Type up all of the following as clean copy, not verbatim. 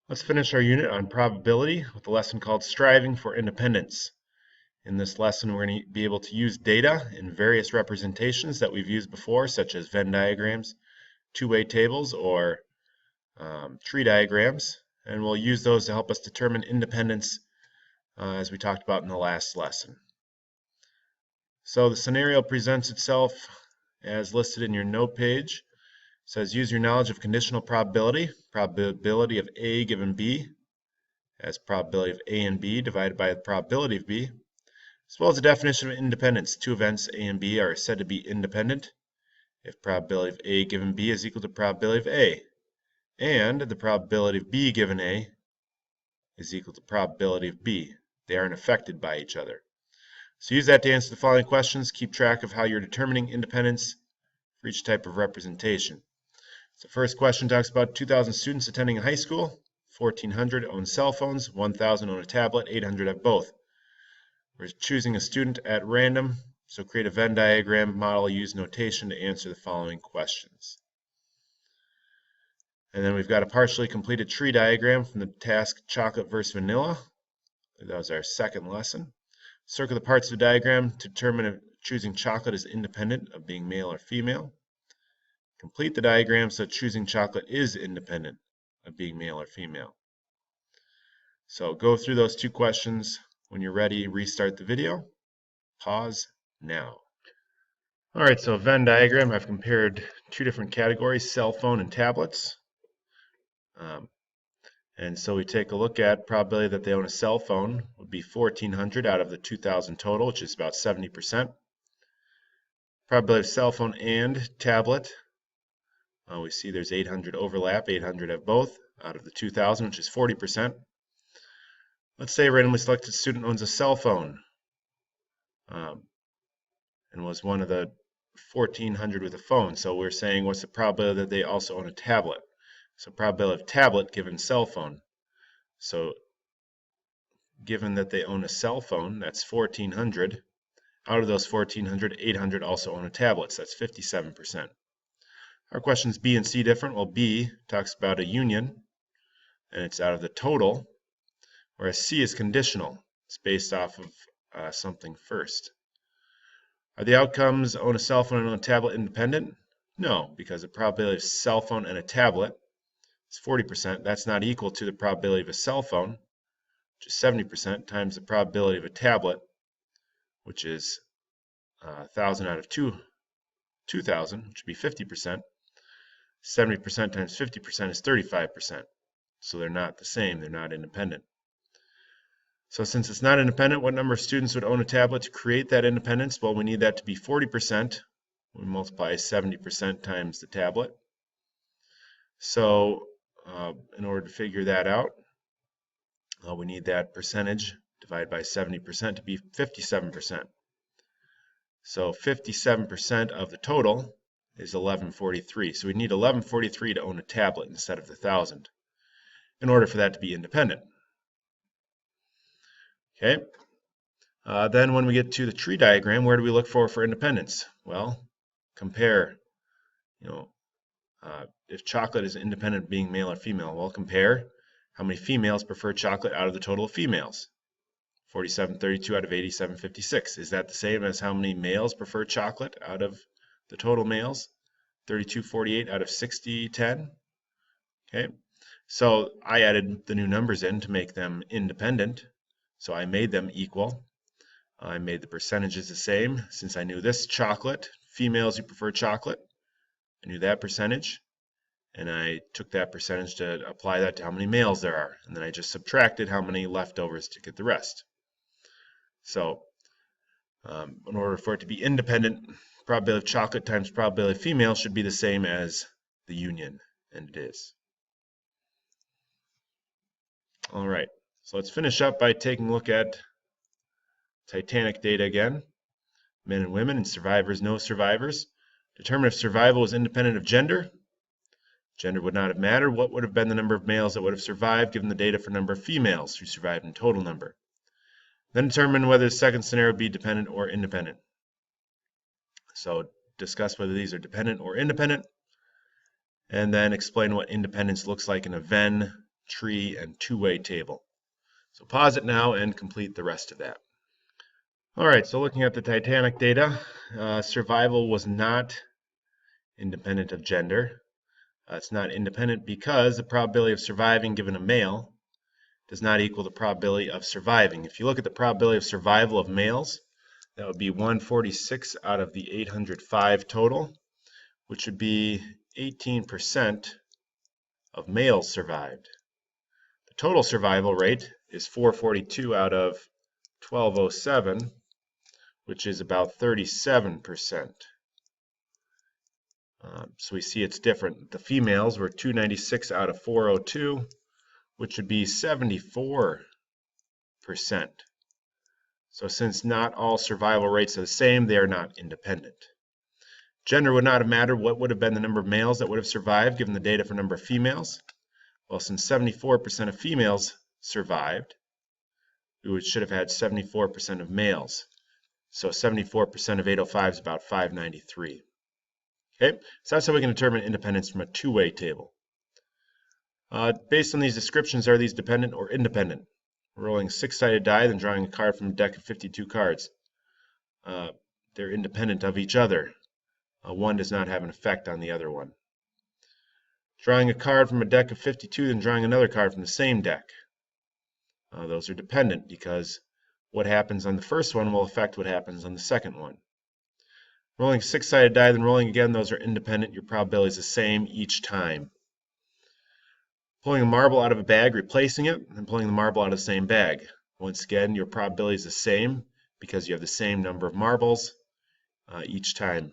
Let's finish our unit on probability with a lesson called Striving for Independence. In this lesson, we're going to be able to use data in various representations that we've used before, such as Venn diagrams, two-way tables, or tree diagrams, and we'll use those to help us determine independence as we talked about in the last lesson. So the scenario presents itself as listed in your note page. It says use your knowledge of conditional probability of A given B, as probability of A and B divided by the probability of B, as well as the definition of independence. Two events A and B are said to be independent if probability of A given B is equal to probability of A, and the probability of B given A is equal to probability of B. They aren't affected by each other. So use that to answer the following questions. Keep track of how you're determining independence for each type of representation. So first question talks about 2,000 students attending a high school. 1,400 own cell phones, 1,000 own a tablet, 800 have both. We're choosing a student at random, so create a Venn diagram model, use notation to answer the following questions. And then we've got a partially completed tree diagram from the task chocolate versus vanilla. That was our second lesson. Circle the parts of the diagram to determine if choosing chocolate is independent of being male or female. Complete the diagram so choosing chocolate is independent of being male or female. So go through those two questions. When you're ready, restart the video. Pause now. All right, so Venn diagram, I've compared two different categories, cell phone and tablets. And so we take a look at probability that they own a cell phone would be 1,400 out of the 2,000 total, which is about 70%. Probability of cell phone and tablet, we see there's 800 overlap, 800 have both out of the 2,000, which is 40%. Let's say a randomly selected student owns a cell phone and was one of the 1,400 with a phone. So we're saying what's the probability that they also own a tablet? So probability of tablet given cell phone. So given that they own a cell phone, that's 1,400. Out of those 1,400, 800 also own a tablet, so that's 57%. Our questions B and C different. Well, B talks about a union, and it's out of the total, whereas C is conditional. It's based off of something first. Are the outcomes own a cell phone and own a tablet independent? No, because the probability of cell phone and a tablet is 40%. That's not equal to the probability of a cell phone, which is 70%, times the probability of a tablet, which is 1,000 out of 2,000, which would be 50%. 70% times 50% is 35%. So they're not the same, they're not independent. So since it's not independent, what number of students would own a tablet to create that independence? Well, we need that to be 40%. We multiply 70% times the tablet. So in order to figure that out, we need that percentage divided by 70% to be 57%. So 57% of the total is 1143. So we need 1143 to own a tablet instead of the 1,000 in order for that to be independent. Okay. Then when we get to the tree diagram, where do we look for independence? Well, compare, if chocolate is independent of being male or female, well, compare how many females prefer chocolate out of the total of females. 4732 out of 8756. Is that the same as how many males prefer chocolate out of the total males? 3248 out of 6010. Okay, so I added the new numbers in to make them independent. So I made them equal. I made the percentages the same. Since I knew this chocolate, females who prefer chocolate, I knew that percentage. And I took that percentage to apply that to how many males there are. And then I just subtracted how many leftovers to get the rest. So in order for it to be independent, probability of chocolate times probability of female should be the same as the union, and it is. All right, so let's finish up by taking a look at Titanic data again. Men and women and survivors, no survivors. Determine if survival is independent of gender. Gender would not have mattered. What would have been the number of males that would have survived given the data for number of females who survived in total number? Then determine whether the second scenario would be dependent or independent. So discuss whether these are dependent or independent, and then explain what independence looks like in a Venn tree, and two-way table. So pause it now and complete the rest of that. All right, so looking at the Titanic data, survival was not independent of gender. It's not independent because the probability of surviving given a male does not equal the probability of surviving. If you look at the probability of survival of males, that would be 146 out of the 805 total, which would be 18% of males survived. The total survival rate is 442 out of 1207, which is about 37%. So we see it's different. The females were 296 out of 402, which would be 74%. So since not all survival rates are the same, they are not independent. Gender would not have mattered. What would have been the number of males that would have survived given the data for number of females? Well, since 74% of females survived, we should have had 74% of males. So 74% of 805 is about 593. Okay, so that's how we can determine independence from a two-way table. Based on these descriptions, are these dependent or independent? We're rolling a six-sided die, then drawing a card from a deck of 52 cards. They're independent of each other. One does not have an effect on the other one. Drawing a card from a deck of 52, then drawing another card from the same deck. Those are dependent because what happens on the first one will affect what happens on the second one. Rolling a six-sided die, then rolling again, those are independent. Your probability is the same each time. Pulling a marble out of a bag, replacing it, and pulling the marble out of the same bag. Once again, your probability is the same because you have the same number of marbles each time.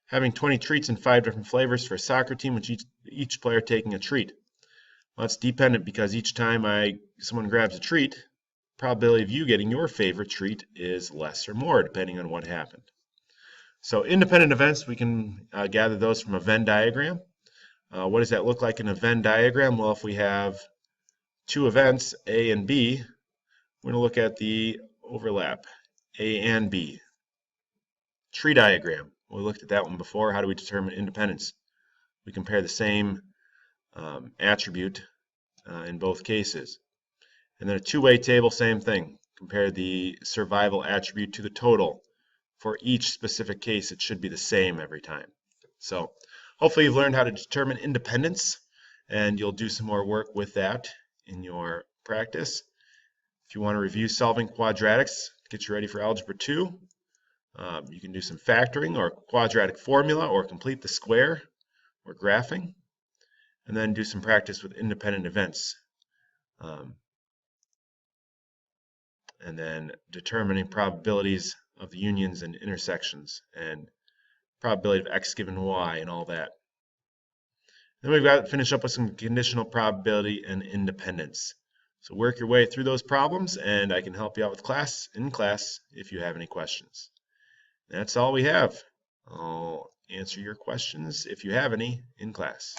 Having 20 treats in 5 different flavors for a soccer team, with each player taking a treat. Well, it's dependent because each time someone grabs a treat, the probability of you getting your favorite treat is less or more, depending on what happened. So independent events, we can gather those from a Venn diagram. What does that look like in a Venn diagram? Well, if we have two events, A and B, we're going to look at the overlap, A and B. Tree diagram, we looked at that one before. How do we determine independence? We compare the same attribute in both cases. And then a two-way table, same thing. Compare the survival attribute to the total. For each specific case, it should be the same every time. So hopefully you've learned how to determine independence, and you'll do some more work with that in your practice. If you want to review solving quadratics, get you ready for Algebra 2, you can do some factoring or quadratic formula or complete the square or graphing, and then do some practice with independent events. And then determining probabilities of the unions and intersections and probability of x given y and all that. Then we've got to finish up with some conditional probability and independence. So work your way through those problems, and I can help you out with class if you have any questions. That's all we have. I'll answer your questions if you have any in class.